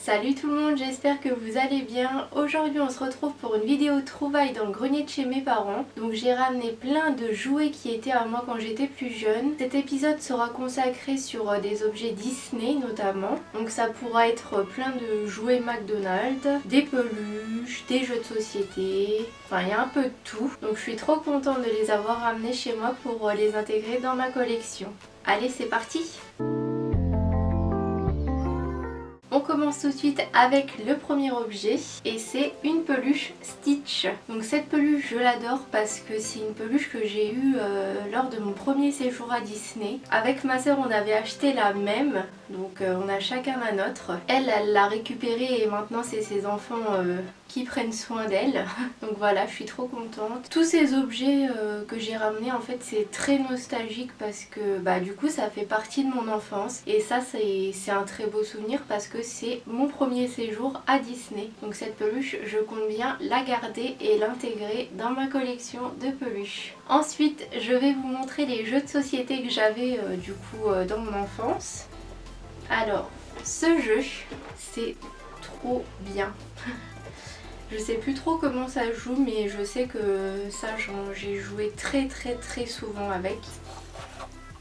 Salut tout le monde, j'espère que vous allez bien. Aujourd'hui on se retrouve pour une vidéo trouvaille dans le grenier de chez mes parents. Donc j'ai ramené plein de jouets qui étaient à moi quand j'étais plus jeune. Cet épisode sera consacré sur des objets Disney notamment. Donc ça pourra être plein de jouets McDonald's, des peluches, des jeux de société. Enfin il y a un peu de tout. Donc je suis trop contente de les avoir ramenés chez moi pour les intégrer dans ma collection. Allez, c'est parti! On commence tout de suite avec le premier objet et c'est une peluche Stitch. Donc cette peluche je l'adore parce que c'est une peluche que j'ai eue lors de mon premier séjour à Disney. Avec ma soeur on avait acheté la même, donc on a chacun la nôtre. Elle l'a récupérée et maintenant c'est ses enfants qui prennent soin d'elle. Donc voilà, je suis trop contente. Tous ces objets que j'ai ramenés en fait c'est très nostalgique parce que du coup ça fait partie de mon enfance et ça c'est un très beau souvenir parce que c'est mon premier séjour à Disney. Donc cette peluche je compte bien la garder et l'intégrer dans ma collection de peluches. Ensuite je vais vous montrer les jeux de société que j'avais du coup dans mon enfance. Alors ce jeu c'est trop bien. Je sais plus trop comment ça joue mais je sais que ça j'ai joué très souvent avec.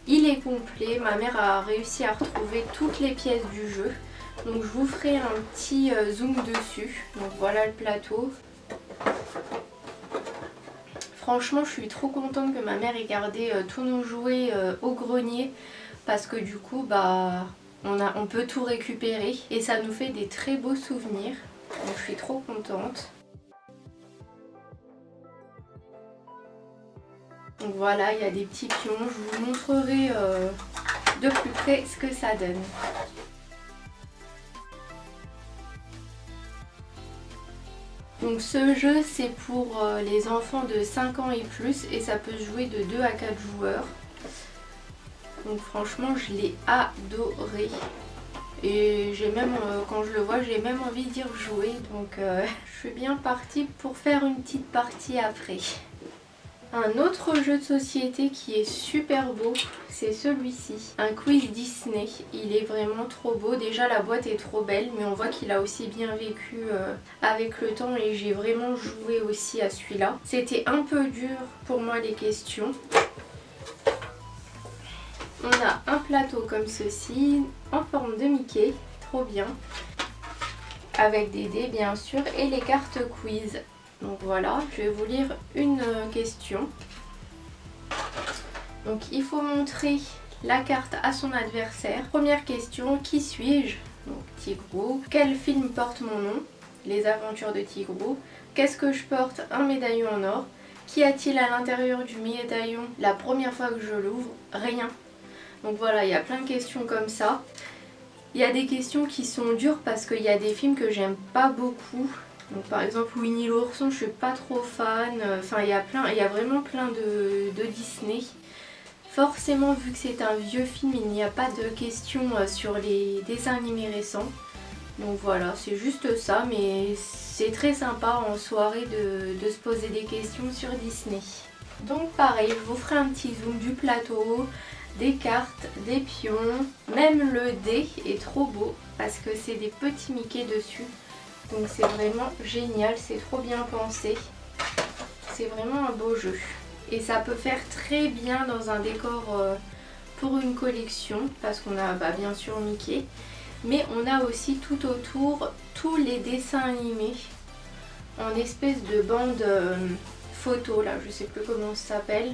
Il est complet, ma mère a réussi à retrouver toutes les pièces du jeu. Donc je vous ferai un petit zoom dessus. Donc voilà le plateau. Franchement je suis trop contente que ma mère ait gardé tous nos jouets au grenier. Parce que du coup on peut tout récupérer. Et ça nous fait des très beaux souvenirs. Donc je suis trop contente. Donc voilà, il y a des petits pions. Je vous montrerai de plus près ce que ça donne. Donc ce jeu c'est pour les enfants de 5 ans et plus et ça peut se jouer de 2 à 4 joueurs. Donc franchement je l'ai adoré. Et j'ai même, quand je le vois, j'ai même envie d'y rejouer. Donc je suis bien partie pour faire une petite partie après. Un autre jeu de société qui est super beau, c'est celui-ci. Un quiz Disney. Il est vraiment trop beau. Déjà la boîte est trop belle, mais on voit qu'il a aussi bien vécu avec le temps et j'ai vraiment joué aussi à celui-là. C'était un peu dur pour moi les questions. On a un plateau comme ceci, en forme de Mickey, trop bien. Avec des dés bien sûr et les cartes quiz. Donc voilà, je vais vous lire une question. Donc il faut montrer la carte à son adversaire. Première question, qui suis-je? Donc Tigrou. Quel film porte mon nom? Les aventures de Tigrou. Qu'est-ce que je porte? Un médaillon en or. Qu'y a-t-il à l'intérieur du médaillon la première fois que je l'ouvre? Rien. Donc voilà, il y a plein de questions comme ça. Il y a des questions qui sont dures parce qu'il y a des films que j'aime pas beaucoup. Donc par exemple Winnie l'ourson, je suis pas trop fan. Enfin il y a vraiment plein de Disney. Forcément vu que c'est un vieux film, il n'y a pas de questions sur les dessins animés récents. Donc voilà, c'est juste ça, mais c'est très sympa en soirée de se poser des questions sur Disney. Donc pareil, je vous ferai un petit zoom du plateau, des cartes, des pions, même le dé est trop beau parce que c'est des petits Mickey dessus. Donc c'est vraiment génial, c'est trop bien pensé. C'est vraiment un beau jeu. Et ça peut faire très bien dans un décor pour une collection parce qu'on a bien sûr Mickey. Mais on a aussi tout autour tous les dessins animés en espèce de bande photo là, je sais plus comment ça s'appelle.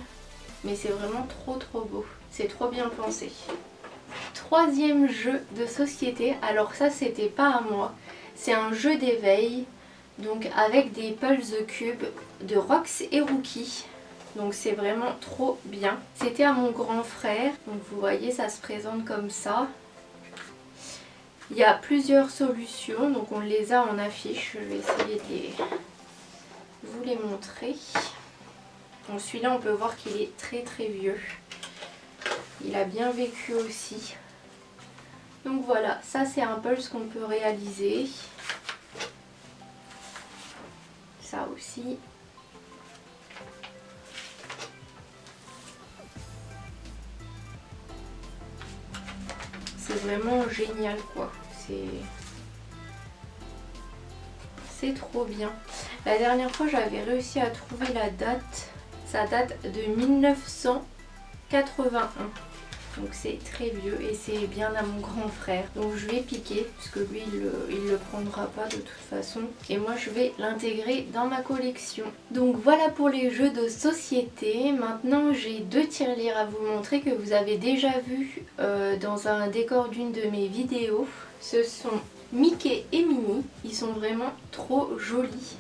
Mais c'est vraiment trop beau, c'est trop bien pensé. Troisième jeu de société, alors ça c'était pas à moi. C'est un jeu d'éveil, donc avec des Pulse Cubes de Rox et Rookie. Donc c'est vraiment trop bien. C'était à mon grand frère, donc vous voyez ça se présente comme ça. Il y a plusieurs solutions, donc on les a en affiche. Je vais essayer de vous les montrer. Donc celui-là on peut voir qu'il est très vieux. Il a bien vécu aussi. Donc voilà, ça c'est un pulse qu'on peut réaliser. Ça aussi. C'est vraiment génial quoi. c'est trop bien. La dernière fois j'avais réussi à trouver la date, ça date de 1981. Donc c'est très vieux et c'est bien à mon grand frère. Donc je vais piquer parce que lui il le prendra pas de toute façon. Et moi je vais l'intégrer dans ma collection. Donc voilà pour les jeux de société. Maintenant j'ai 2 tirelires à vous montrer que vous avez déjà vu dans un décor d'une de mes vidéos. Ce sont Mickey et Minnie. Ils sont vraiment trop jolis.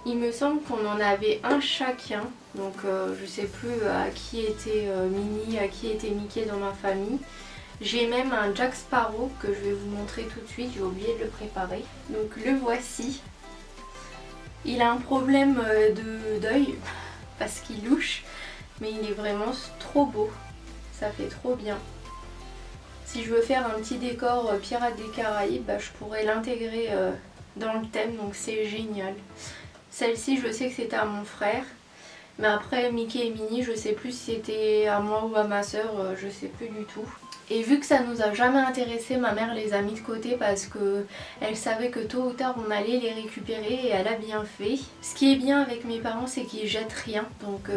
Il me semble qu'on en avait un chacun, donc je sais plus à qui était Minnie, à qui était Mickey dans ma famille. J'ai même un Jack Sparrow que je vais vous montrer tout de suite, j'ai oublié de le préparer. Donc le voici. Il a un problème d'œil parce qu'il louche, mais il est vraiment trop beau, ça fait trop bien. Si je veux faire un petit décor Pirates des Caraïbes, bah, je pourrais l'intégrer dans le thème, donc c'est génial. Celle-ci, je sais que c'était à mon frère. Mais après, Mickey et Minnie, je sais plus si c'était à moi ou à ma soeur, je sais plus du tout. Et vu que ça nous a jamais intéressé, ma mère les a mis de côté parce que elle savait que tôt ou tard on allait les récupérer et elle a bien fait. Ce qui est bien avec mes parents, c'est qu'ils jettent rien. Donc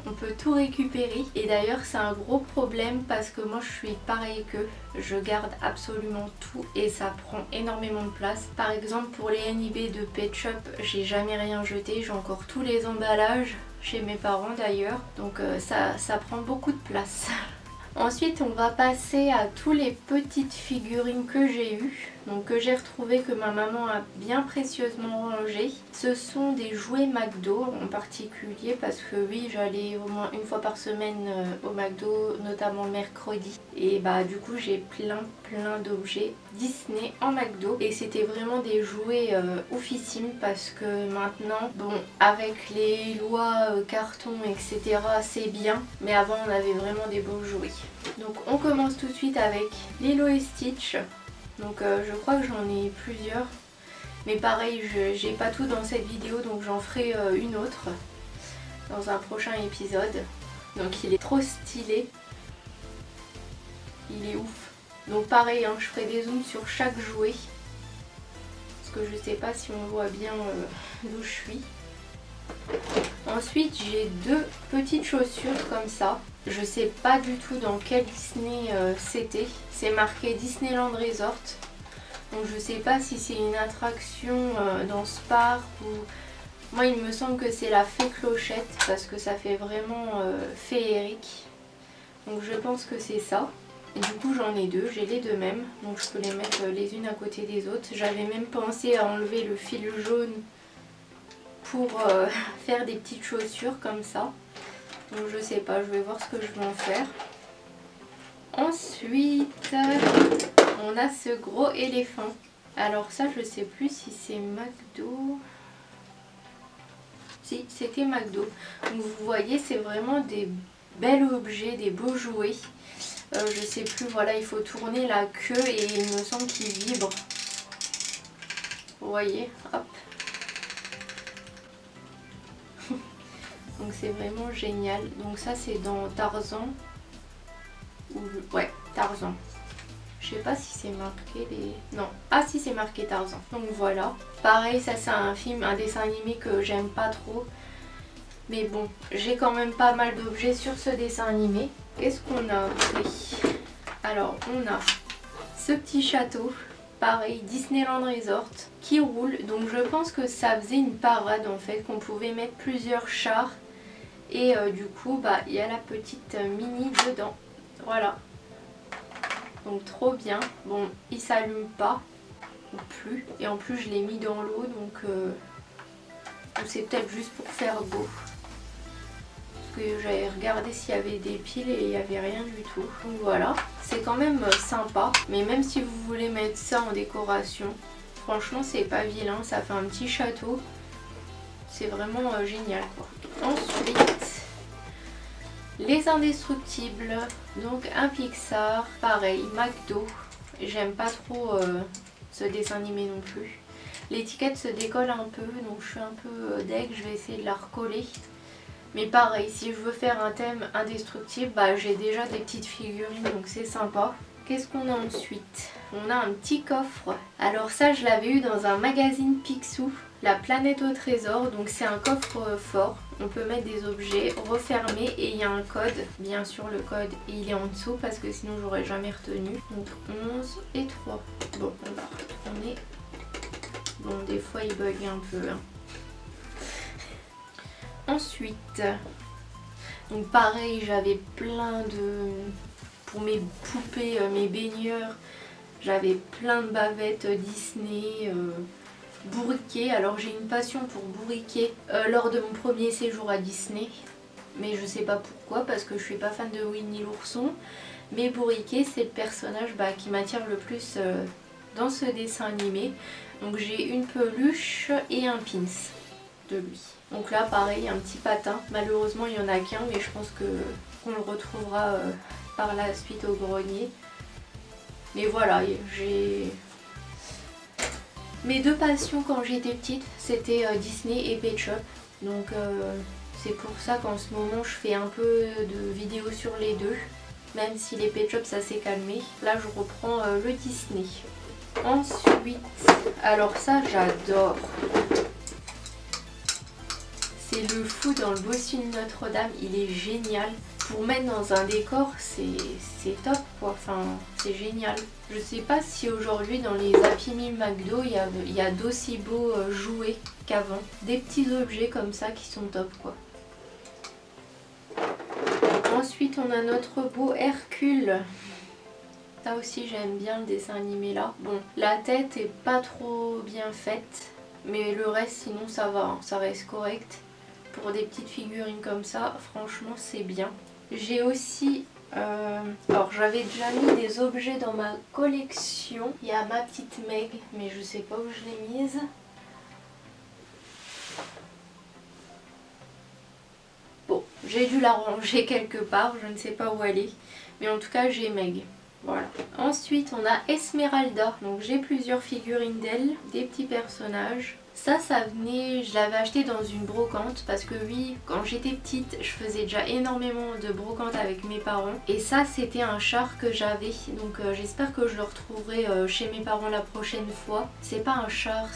on peut tout récupérer. Et d'ailleurs c'est un gros problème parce que moi je suis pareil qu'eux. Je garde absolument tout et ça prend énormément de place. Par exemple pour les NIB de Pet Shop, j'ai jamais rien jeté. J'ai encore tous les emballages chez mes parents d'ailleurs. Donc ça prend beaucoup de place. Ensuite on va passer à toutes les petites figurines que j'ai eues, donc que j'ai retrouvées, que ma maman a bien précieusement rangées. Ce sont des jouets McDo en particulier parce que oui, j'allais au moins une fois par semaine au McDo, notamment le mercredi. Et bah du coup j'ai plein d'objets Disney en McDo et c'était vraiment des jouets oufissimes parce que maintenant, bon, avec les lois carton etc c'est bien, mais avant on avait vraiment des beaux jouets. Donc on commence tout de suite avec Lilo et Stitch. Donc je crois que j'en ai plusieurs, mais pareil j'ai pas tout dans cette vidéo, donc j'en ferai une autre dans un prochain épisode. Donc il est trop stylé, il est ouf. Donc pareil hein, je ferai des zooms sur chaque jouet parce que je sais pas si on voit bien d'où je suis. Ensuite j'ai 2 petites chaussures comme ça. Je sais pas du tout dans quel Disney c'était. C'est marqué Disneyland Resort. Donc je sais pas si c'est une attraction dans ce parc ou... Moi il me semble que c'est la fée Clochette parce que ça fait vraiment féerique. Donc je pense que c'est ça. Et du coup j'en ai 2, j'ai les 2 mêmes. Donc je peux les mettre les unes à côté des autres. J'avais même pensé à enlever le fil jaune pour faire des petites chaussures comme ça. Donc je sais pas, je vais voir ce que je vais en faire. Ensuite, on a ce gros éléphant. Alors ça, je sais plus si c'est McDo. Si, c'était McDo. Donc vous voyez, c'est vraiment des bels objets, des beaux jouets. Je sais plus, voilà, il faut tourner la queue et il me semble qu'il vibre. Vous voyez, hop. Donc c'est vraiment génial. Donc ça c'est dans Tarzan. Ouais, Tarzan. Je sais pas si c'est marqué les... Non. Ah si, c'est marqué Tarzan. Donc voilà. Pareil, ça c'est un film, un dessin animé que j'aime pas trop. Mais bon, j'ai quand même pas mal d'objets sur ce dessin animé. Qu'est-ce qu'on a pris? Alors on a ce petit château. Pareil, Disneyland Resort qui roule. Donc je pense que ça faisait une parade en fait, qu'on pouvait mettre plusieurs chars. Et du coup, bah, il y a la petite Minnie dedans. Voilà. Donc trop bien. Bon, il s'allume pas. Ou plus. Et en plus, je l'ai mis dans l'eau. Donc c'est peut-être juste pour faire beau. Parce que j'avais regardé s'il y avait des piles et il n'y avait rien du tout. Donc voilà. C'est quand même sympa. Mais même si vous voulez mettre ça en décoration, franchement, c'est pas vilain. Ça fait un petit château. C'est vraiment génial quoi. Ensuite, les Indestructibles, donc un Pixar, pareil, McDo. J'aime pas trop ce dessin animé non plus. L'étiquette se décolle un peu, donc je suis un peu deg, je vais essayer de la recoller. Mais pareil, si je veux faire un thème indestructible, bah, j'ai déjà des petites figurines, donc c'est sympa. Qu'est-ce qu'on a ensuite? on a un petit coffre. Alors ça je l'avais eu dans un magazine Picsou, La planète au trésor. Donc c'est un coffre fort, on peut mettre des objets, refermer et il y a un code. Bien sûr le code il est en dessous parce que sinon j'aurais jamais retenu. Donc 11 et 3. Bon on va retourner. Bon des fois il bug un peu. Ensuite, donc pareil j'avais plein de... Pour mes poupées, mes baigneurs, j'avais plein de bavettes Disney, bourriquets. Alors j'ai une passion pour bourriquets lors de mon premier séjour à Disney. Mais je sais pas pourquoi, parce que je suis pas fan de Winnie l'ourson. Mais bourriquet c'est le personnage qui m'attire le plus dans ce dessin animé. Donc j'ai une peluche et un pins de lui. Donc là pareil un petit patin. Malheureusement il n'y en a qu'un mais je pense qu'on le retrouvera par la suite au grenier. Mais voilà, j'ai... Mes deux passions quand j'étais petite, c'était Disney et Pet Shop. Donc c'est pour ça qu'en ce moment je fais un peu de vidéos sur les deux. Même si les Pet Shop ça s'est calmé. Là je reprends le Disney. Ensuite, alors ça j'adore. C'est le fou dans le bossu de Notre-Dame, il est génial. Pour mettre dans un décor, c'est top quoi, enfin c'est génial. Je sais pas si aujourd'hui dans les Happy Meal McDo il y a d'aussi beaux jouets qu'avant. Des petits objets comme ça qui sont top quoi. Ensuite on a notre beau Hercule. Ça aussi j'aime bien le dessin animé là. Bon, la tête est pas trop bien faite, mais le reste sinon ça va, hein, ça reste correct. Pour des petites figurines comme ça, franchement c'est bien. J'ai aussi, alors j'avais déjà mis des objets dans ma collection. Il y a ma petite Meg, mais je sais pas où je l'ai mise. Bon, j'ai dû la ranger quelque part, je ne sais pas où elle est. Mais en tout cas j'ai Meg. Voilà. Ensuite on a Esmeralda. Donc j'ai plusieurs figurines d'elle, des petits personnages. Ça venait, je l'avais acheté dans une brocante parce que oui, quand j'étais petite, je faisais déjà énormément de brocante avec mes parents. Et ça, c'était un char que j'avais, donc j'espère que je le retrouverai chez mes parents la prochaine fois. C'est pas un char,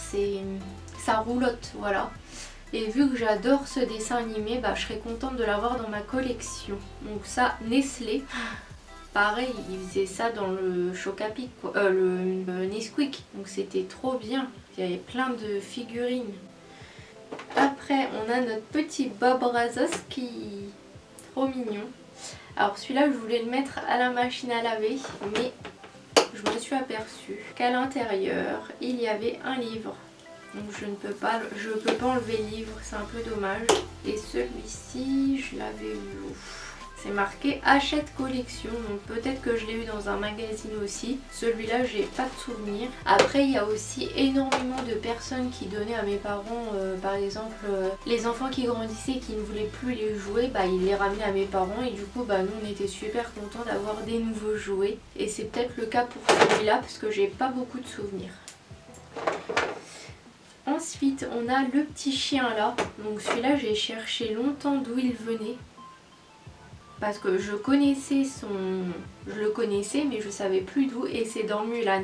ça roulotte, voilà. Et vu que j'adore ce dessin animé, je serais contente de l'avoir dans ma collection. Donc ça, Nestlé. Pareil, ils faisaient ça dans le Choc-à-Pic, le Nesquik, donc c'était trop bien. Il y avait plein de figurines. Après, on a notre petit Bob Razowski, trop mignon. Alors celui-là, je voulais le mettre à la machine à laver, mais je me suis aperçue qu'à l'intérieur, il y avait un livre. Donc je peux pas enlever le livre, c'est un peu dommage. Et celui-ci, je l'avais eu où ? C'est marqué achète collection, donc peut-être que je l'ai eu dans un magazine aussi. Celui-là j'ai pas de souvenir. Après il y a aussi énormément de personnes qui donnaient à mes parents, par exemple les enfants qui grandissaient et qui ne voulaient plus les jouets, ils les ramenaient à mes parents et du coup nous on était super contents d'avoir des nouveaux jouets. Et c'est peut-être le cas pour celui-là parce que j'ai pas beaucoup de souvenirs. Ensuite on a le petit chien là, donc celui-là j'ai cherché longtemps d'où il venait. Parce que je le connaissais mais je savais plus d'où et c'est dans Mulan.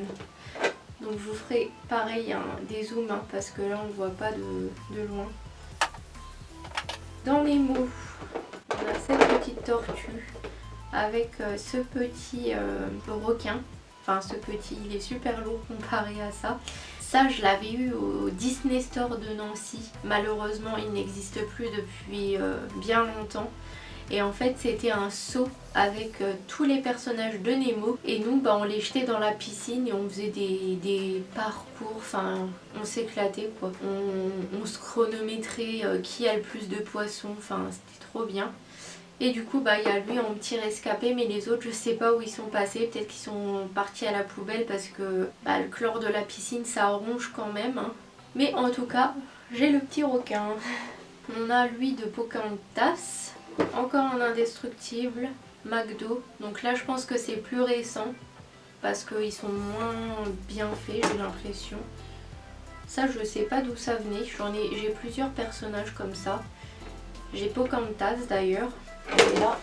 Donc je vous ferai pareil des zooms parce que là on ne voit pas de loin. Dans les mots, on a cette petite tortue avec ce petit requin. Enfin ce petit, il est super lourd comparé à ça. Ça je l'avais eu au Disney Store de Nancy. Malheureusement il n'existe plus depuis bien longtemps. Et en fait c'était un seau avec tous les personnages de Nemo. Et nous on les jetait dans la piscine et on faisait des parcours, enfin on s'éclatait quoi. On se chronométrait qui a le plus de poissons, enfin c'était trop bien. Et du coup il y a lui en petit rescapé, mais les autres je sais pas où ils sont passés. Peut-être qu'ils sont partis à la poubelle parce que le chlore de la piscine ça ronge quand même. Mais en tout cas j'ai le petit requin. On a lui de Pocahontas. Encore un indestructible, McDo. Donc là je pense que c'est plus récent parce qu'ils sont moins bien faits, j'ai l'impression. Ça je sais pas d'où ça venait. J'ai plusieurs personnages comme ça. J'ai Pocahontas d'ailleurs. Et là,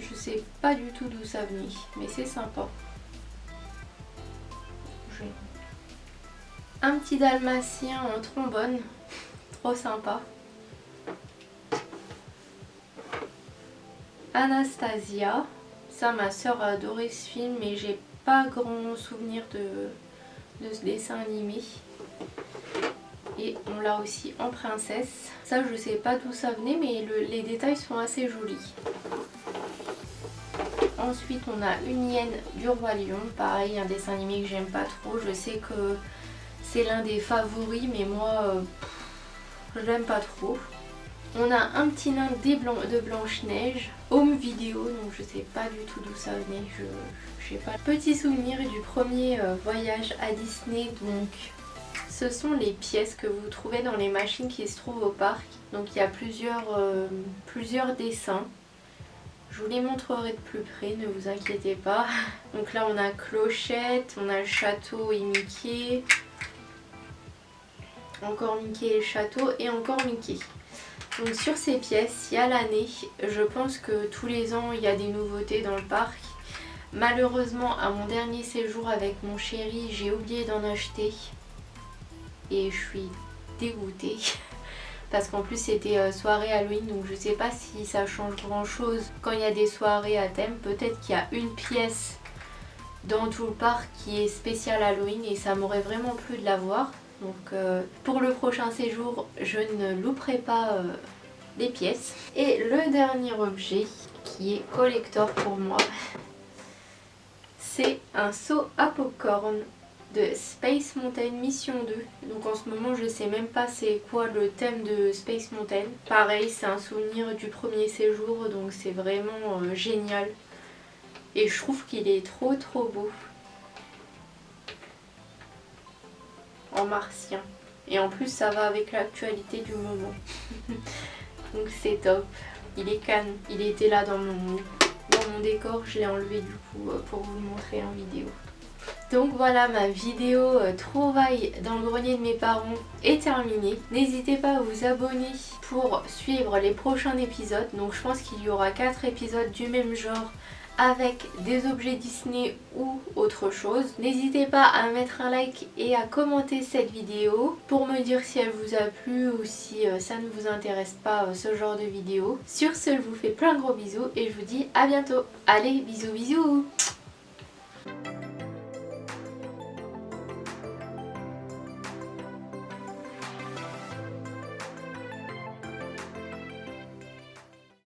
je sais pas du tout d'où ça venait, mais c'est sympa. Un petit dalmatien en trombone, trop sympa. Anastasia, ça ma soeur a adoré ce film mais j'ai pas grand souvenir de ce dessin animé. Et on l'a aussi en princesse. Ça je sais pas d'où ça venait mais les détails sont assez jolis. Ensuite on a une hyène du Roi Lion, pareil un dessin animé que j'aime pas trop. Je sais que c'est l'un des favoris mais moi je l'aime pas trop. On a un petit nain de Blanche-Neige, home vidéo, donc je sais pas du tout d'où ça venait, je sais pas. Petit souvenir du premier voyage à Disney, donc ce sont les pièces que vous trouvez dans les machines qui se trouvent au parc. Donc il y a plusieurs dessins. Je vous les montrerai de plus près, ne vous inquiétez pas. Donc là on a Clochette, on a le château et Mickey. Encore Mickey et le château et encore Mickey. Donc sur ces pièces, il y a l'année. Je pense que tous les ans il y a des nouveautés dans le parc. Malheureusement à mon dernier séjour avec mon chéri, j'ai oublié d'en acheter. Et je suis dégoûtée. Parce qu'en plus c'était soirée Halloween, donc je sais pas si ça change grand chose quand il y a des soirées à thème. Peut-être qu'il y a une pièce dans tout le parc qui est spéciale Halloween et ça m'aurait vraiment plu de l'avoir. Donc pour le prochain séjour, je ne louperai pas les pièces. Et le dernier objet qui est collector pour moi, c'est un seau à popcorn de Space Mountain Mission 2. Donc en ce moment je sais même pas c'est quoi le thème de Space Mountain. Pareil c'est un souvenir du premier séjour donc c'est vraiment génial. Et je trouve qu'il est trop beau. En martien. Et en plus ça va avec l'actualité du moment. Donc c'est top. Il est canon. Il était là dans mon décor. Je l'ai enlevé du coup pour vous le montrer en vidéo. Donc voilà, ma vidéo trouvailles dans le grenier de mes parents est terminée. N'hésitez pas à vous abonner pour suivre les prochains épisodes. Donc je pense qu'il y aura 4 épisodes du même genre avec des objets Disney ou autre chose. N'hésitez pas à mettre un like et à commenter cette vidéo pour me dire si elle vous a plu ou si ça ne vous intéresse pas ce genre de vidéo. Sur ce, je vous fais plein de gros bisous et je vous dis à bientôt. Allez, bisous bisous.